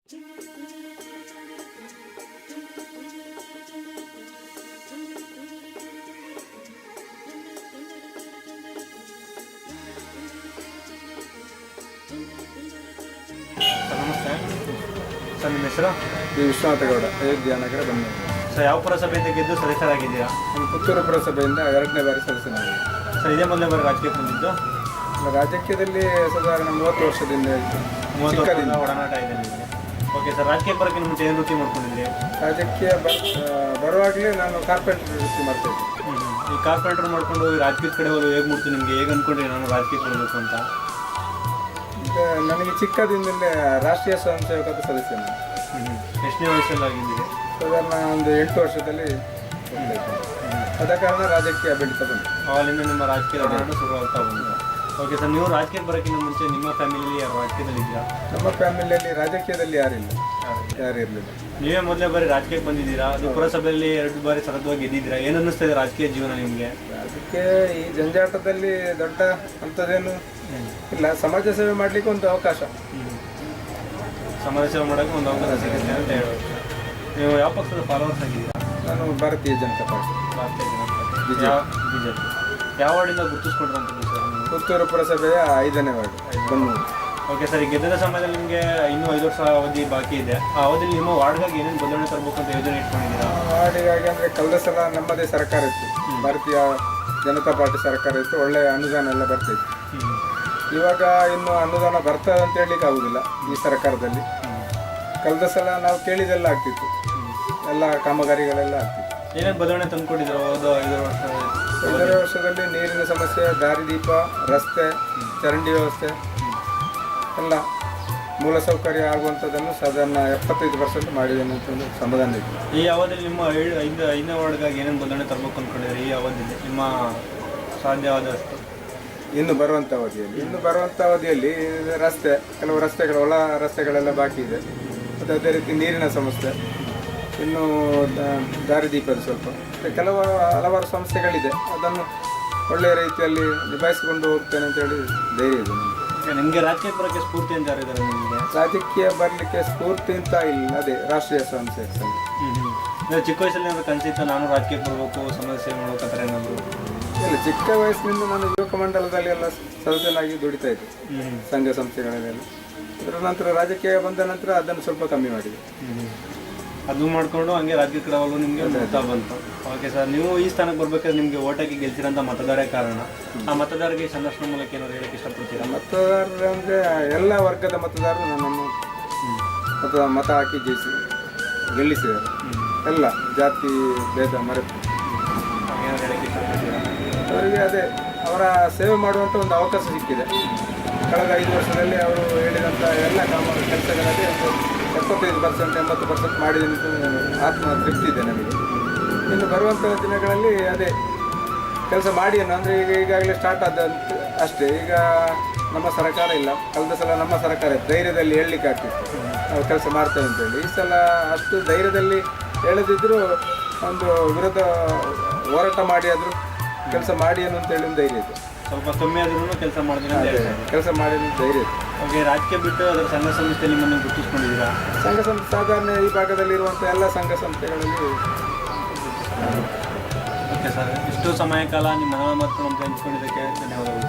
ನಮಸ್ತೆ ಸರ್, ನಿಮ್ಮ ಹೆಸರು? ವಿಶ್ವನಾಥ ಗೌಡ, ಅಯೋಧ್ಯ ನಗರ ಬಂದು. ಸರ್, ಯಾವ ಪುರಸಭೆಯಿಂದ ಗೆದ್ದು ಸದಸ್ಯರಾಗಿದ್ದೀರಾ? ನಾನು ಪುತ್ತೂರು ಪುರಸಭೆಯಿಂದ 2ನೇ ಬಾರಿ ಸದಸ್ಯನಾಗಿದೆ. ಸರ್, ಇದೇ ಮೊದಲನೇ ಬಾರಿ ರಾಜಕೀಯಕ್ಕೆ ಬಂದಿದ್ದು? ರಾಜಕೀಯದಲ್ಲಿ ಸಾಧಾರಣ 30 ವರ್ಷದಿಂದ ಇತ್ತು. 30 ವರ್ಷದಿಂದ ಒಡನಾಟ ಇದೆ ನಿಮಗೆ. ಓಕೆ ಸರ್, ರಾಜಕೀಯಕ್ಕೆ ಬರೋಕ್ಕಿಂತ ಮುಂಚೆ ಏನು ವೃತ್ತಿ ಮಾಡ್ಕೊಂಡಿದ್ರಿ? ರಾಜಕೀಯ ಬರುವಾಗಲೇ ನಾನು ಕಾರ್ಪೆಂಟರ್ ವೃತ್ತಿ ಮಾಡ್ತಾಯಿದ್ದೆ. ಈ ಕಾರ್ಪೆಂಟರ್ ಮಾಡ್ಕೊಂಡು ರಾಜಕೀಯದ ಕಡೆ ಹೋಗಿ ಹೇಗೆ ಮುಡ್ತು ನಿಮಗೆ? ಹೇಗೆ ಅಂದ್ಕೊಂಡ್ರಿ ನಾನು ರಾಜಕೀಯಕ್ಕೆ ಬರಬೇಕು ಅಂತ? ನನಗೆ ಚಿಕ್ಕದಿಂದಲೇ ರಾಷ್ಟ್ರೀಯ ಸ್ವಯಂ ಸೇವಕದ ಸದಸ್ಯ ನಾನು. ಎಷ್ಟನೇ ವಯಸ್ಸಲ್ಲಿ ಆಗಿದ್ದೀರಿ? ಸಾಧಾರಣ ಒಂದು 8 ವರ್ಷದಲ್ಲಿ ಆದ ಕಾರಣ ರಾಜಕೀಯ ಬೆಳೀತಾ ಬಂತು. ಅವಾಗಿಂದ ನಿಮ್ಮ ರಾಜಕೀಯ ಒಡನಾಟ ಶುರುವಾಗ್ತಾ ಬಂತು. ಓಕೆ ಸರ್, ನೀವು ರಾಜಕೀಯಕ್ಕೆ ಬರೋಕ್ಕಿಂತ ಮುಂಚೆ ನಿಮ್ಮ ಫ್ಯಾಮಿಲಿಯಲ್ಲಿ ಯಾರು ರಾಜಕೀಯದಲ್ಲಿ ಇದ್ದೀರಾ? ನಮ್ಮ ಫ್ಯಾಮಿಲಿಯಲ್ಲಿ ರಾಜಕೀಯದಲ್ಲಿ ಯಾರು ಇರಲಿಲ್ಲ. ನೀವೇ ಮೊದಲೇ ಬಾರಿ ರಾಜಕೀಯಕ್ಕೆ ಬಂದಿದ್ದೀರಾ? ಅದು ಪುರಸಭೆಯಲ್ಲಿ 2 ಬಾರಿ ಸತತವಾಗಿ ಗೆದ್ದಿದ್ದೀರಾ. ಏನು ಅನ್ನಿಸ್ತಾ ಇದೆ ರಾಜಕೀಯ ಜೀವನ ನಿಮಗೆ? ಅದಕ್ಕೆ ಈ ಜಂಜಾಟದಲ್ಲಿ ದೊಡ್ಡ ಅಂಥದ್ದೇನು ಇಲ್ಲ. ಸಮಾಜ ಸೇವೆ ಮಾಡಲಿಕ್ಕೆ ಒಂದು ಅವಕಾಶ, ಸಮಾಜ ಸೇವೆ ಮಾಡೋಕ್ಕೆ ಒಂದು ಅವಕಾಶ ಸಿಗುತ್ತೆ ಅಂತ ಹೇಳೋದು. ನೀವು ಯಾವ ಪಕ್ಷದ ಫಾಲೋವರ್ಸ್ ಆಗಿದ್ದೀರಾ? ನಾನು ಭಾರತೀಯ ಜನತಾ ಪಾರ್ಟಿ. ಭಾರತೀಯ ಜನತಾ ಪಾರ್ಟಿ, ಬಿಜೆಪಿ. ಯಾವ ವಾರ್ಡಿಂದ ಗುರುತಿಸ್ಕೊಂಡ್ರಂತ ಸರ್? ಪುತ್ತೂರು ಪುರಸಭೆಯ 5ನೇ ವಾರ್ಡ್, ಬನ್ನೂರು. ಓಕೆ ಸರ್, ಈ ಗೆದ್ದದ ಸಮಯದಲ್ಲಿ ನಿಮಗೆ ಇನ್ನೂ 5 ವರ್ಷ ಅವಧಿ ಬಾಕಿ ಇದೆ. ಆ ಅವಧಿಯಲ್ಲಿ ನಿಮ್ಮ ವಾರ್ಡ್ಗಾಗಿ ಏನೇನು ಬದಲಾವಣೆ ತರಬೇಕು ಅಂತ ಯೋಜನೆ ಇಟ್ಕೊಂಡಿದ್ದೀರಾ? ವಾರ್ಡಿಗಾಗಿ ಅಂದರೆ ಕಳೆದ ಸಲ ನಮ್ಮದೇ ಸರ್ಕಾರ ಇತ್ತು, ಭಾರತೀಯ ಜನತಾ ಪಾರ್ಟಿ ಸರ್ಕಾರ ಇತ್ತು. ಒಳ್ಳೆಯ ಅನುದಾನ ಎಲ್ಲ ಬರ್ತಾಯಿತ್ತು. ಇವಾಗ ಇನ್ನು ಅನುದಾನ ಬರ್ತದೆ ಅಂತ ಹೇಳಲಿಕ್ಕೆ ಆಗುವುದಿಲ್ಲ ಈ ಸರ್ಕಾರದಲ್ಲಿ. ಕಳೆದ ಸಲ ನಾವು ಕೇಳಿದೆಲ್ಲ ಆಗ್ತಿತ್ತು, ಎಲ್ಲ ಕಾಮಗಾರಿಗಳೆಲ್ಲ ಆಗ್ತಿತ್ತು. ಏನೇನು ಬದಲಾವಣೆ ತಂದುಕೊಂಡಿದ್ರು ಹೋದ 5 ವರ್ಷದಲ್ಲಿ? ನೀರಿನ ಸಮಸ್ಯೆ, ದಾರಿದೀಪ, ರಸ್ತೆ, ಚರಂಡಿ ವ್ಯವಸ್ಥೆ ಎಲ್ಲ ಮೂಲಸೌಕರ್ಯ ಆಗುವಂಥದ್ದನ್ನು ಸಾಧಾರಣ 75% ಮಾಡಿದ್ದೇನೆ ಅಂತ ಒಂದು ಸಮಾಧಾನ ಇದೆ. ಈ ಅವಧಿಯಲ್ಲಿ ನಿಮ್ಮ 5ನೇ ವಾರ್ಡ್ಗಾಗಿ ಏನೇನು ಬದಲಾವಣೆ ತರಬೇಕು ಅಂದ್ಕೊಂಡಿದ್ದಾರೆ? ಈ ಅವಧಿಯಲ್ಲಿ ನಿಮ್ಮ ಸಾಧ್ಯವಾದಷ್ಟು ಇನ್ನು ಬರುವಂಥ ಅವಧಿಯಲ್ಲಿ ರಸ್ತೆ, ಕೆಲವು ರಸ್ತೆಗಳು, ಒಳ ರಸ್ತೆಗಳೆಲ್ಲ ಬಾಕಿ ಇದೆ. ಮತ್ತು ಅದೇ ರೀತಿ ನೀರಿನ ಸಮಸ್ಯೆ, ಇನ್ನು ದಾರಿದೀಪದ ಸ್ವಲ್ಪ, ಹಲವಾರು ಸಮಸ್ಯೆಗಳಿದೆ. ಅದನ್ನು ಒಳ್ಳೆಯ ರೀತಿಯಲ್ಲಿ ನಿಭಾಯಿಸಿಕೊಂಡು ಹೋಗ್ತೇನೆ ಅಂತೇಳಿ ಧೈರ್ಯ ಇದೆ ನನಗೆ. ನಿಮಗೆ ರಾಜಕೀಯ ಬರೋಕ್ಕೆ ಸ್ಫೂರ್ತಿ ಅಂತ ಯಾರಿದ್ದಾರೆ ನಿಮಗೆ? ರಾಜಕೀಯ ಬರಲಿಕ್ಕೆ ಸ್ಫೂರ್ತಿ ಅಂತ ಇಲ್ಲ, ಅದೇ ರಾಷ್ಟ್ರೀಯ ಸ್ವಯಂ ಸೇವಕ ಸಂಘ. ಚಿಕ್ಕ ವಯಸ್ಸಲ್ಲಿ ಏನಾದರೂ ಕನಸಿತ್ತು ನಾನು ರಾಜಕೀಯಕ್ಕೆ ಬರಬೇಕು, ಸಮಾಜ ಸೇವೆ ಮಾಡಬೇಕು ಆ ಥರ ಏನಾದರೂ? ಇಲ್ಲ, ಚಿಕ್ಕ ವಯಸ್ಸಿನಿಂದ ನಾನು ಯುವಕ ಮಂಡಲದಲ್ಲಿ ಎಲ್ಲ ಸದಸ್ಯನಾಗಿ ದುಡಿತಾ ಇದ್ದೆ, ಸಂಘ ಸಂಸ್ಥೆಗಳಲ್ಲೆಲ್ಲ. ಅದರ ನಂತರ ರಾಜಕೀಯ ಬಂದ ನಂತರ ಅದನ್ನು ಸ್ವಲ್ಪ ಕಮ್ಮಿ ಮಾಡಿದೆ. ಅದು ಮಾಡಿಕೊಂಡು ಹಂಗೆ ರಾಜಕೀಯ ಕಡೆ ಹೋಗಲು ನಿಮಗೆ ಗೊತ್ತಾ ಬಂತು. ಓಕೆ ಸರ್, ನೀವು ಈ ಸ್ಥಾನಕ್ಕೆ ಬರ್ಬೇಕಾದ್ರೆ ನಿಮಗೆ ಓಟಾಗಿ ಗೆಲ್ಸಿರೋಂಥ ಮತದಾರೇ ಕಾರಣ. ಆ ಮತದಾರರಿಗೆ ಸಂದರ್ಶನ ಮೂಲಕ ಏನಾದ್ರು ಹೇಳಕ್ಕೆ ಇಷ್ಟಪಡ್ತೀರಾ? ಮತದಾರರು ಅಂದರೆ ಎಲ್ಲ ವರ್ಗದ ಮತದಾರರು ನನ್ನನ್ನು ಮತ ಹಾಕಿ ಗೆಲ್ಲಿಸಿದ್ದಾರೆ. ಎಲ್ಲ ಜಾತಿ ಭೇದ ಮರೆತು ಏನಾದ್ರು ಹೇಳಕ್ಕೆ ಇಷ್ಟಪಡ್ತೀರಾ? ಅವರಿಗೆ ಅದೇ ಅವರ ಸೇವೆ ಮಾಡುವಂಥ ಒಂದು ಅವಕಾಶ ಸಿಕ್ಕಿದೆ. ಕಳೆದ 5 ವರ್ಷದಲ್ಲಿ ಅವರು ಹೇಳಿದಂಥ ಎಲ್ಲ ಕೆಲಸಗಳಲ್ಲಿ 75% 80% ಮಾಡಿದ್ದೀನಿ ಅಂತ ಆತ್ಮ ತೃಪ್ತಿ ಇದೆ ನನಗೆ. ಇನ್ನು ಬರುವಂಥ ದಿನಗಳಲ್ಲಿ ಅದೇ ಕೆಲಸ ಮಾಡಿ ಅಂದರೆ ಈಗಾಗಲೇ ಸ್ಟಾರ್ಟ್ ಆದಂತ ಅಷ್ಟೇ. ಈಗ ನಮ್ಮ ಸರ್ಕಾರ ಇಲ್ಲ, ಕಳೆದ ಸಲ ನಮ್ಮ ಸರ್ಕಾರ ಧೈರ್ಯದಲ್ಲಿ ಹೇಳಲಿಕ್ಕೆ ಆಗ್ತಿತ್ತು ನಾವು ಕೆಲಸ ಮಾಡ್ತೇವೆ ಅಂತೇಳಿ. ಈ ಸಲ ಅಷ್ಟು ಧೈರ್ಯದಲ್ಲಿ ಹೇಳದಿದ್ದರೂ ಒಂದು ವಿರುದ್ಧ ಹೋರಾಟ ಮಾಡಿ ಆದರೂ ಕೆಲಸ ಮಾಡಿ ಅಂತೇಳಿ ಒಂದು ಧೈರ್ಯ ಇದೆ. ಸ್ವಲ್ಪ ಕಮ್ಮಿ ಆದ್ರೂ ಕೆಲಸ ಮಾಡಿದ್ರೆ ಕೆಲಸ ಮಾಡಿ ಧೈರ್ಯ ಇದೆ. ಓಕೆ, ರಾಜಕೀಯ ಬಿಟ್ಟು ಅದರ ಸಂಘ ಸಂಸ್ಥೆಯಲ್ಲಿ ನಿಮ್ಮನ್ನು ಗುರುತಿಸ್ಕೊಂಡಿದ್ದೀರಾ? ಸಂಘ ಸಂಸ್ಥೆ ಸಾಧಾರಣ ಈ ಭಾಗದಲ್ಲಿರುವಂಥ ಎಲ್ಲ ಸಂಘ ಸಂಸ್ಥೆಗಳಲ್ಲಿ. ಓಕೆ ಸರ್, ಇಷ್ಟು ಸಮಯ ಕಾಲ ನಿಮ್ಮ ಮನವ ಮತ್ತು ನಮಗೆ ಹಂಚ್ಕೊಂಡಿದ್ದಕ್ಕೆ ಧನ್ಯವಾದಗಳು.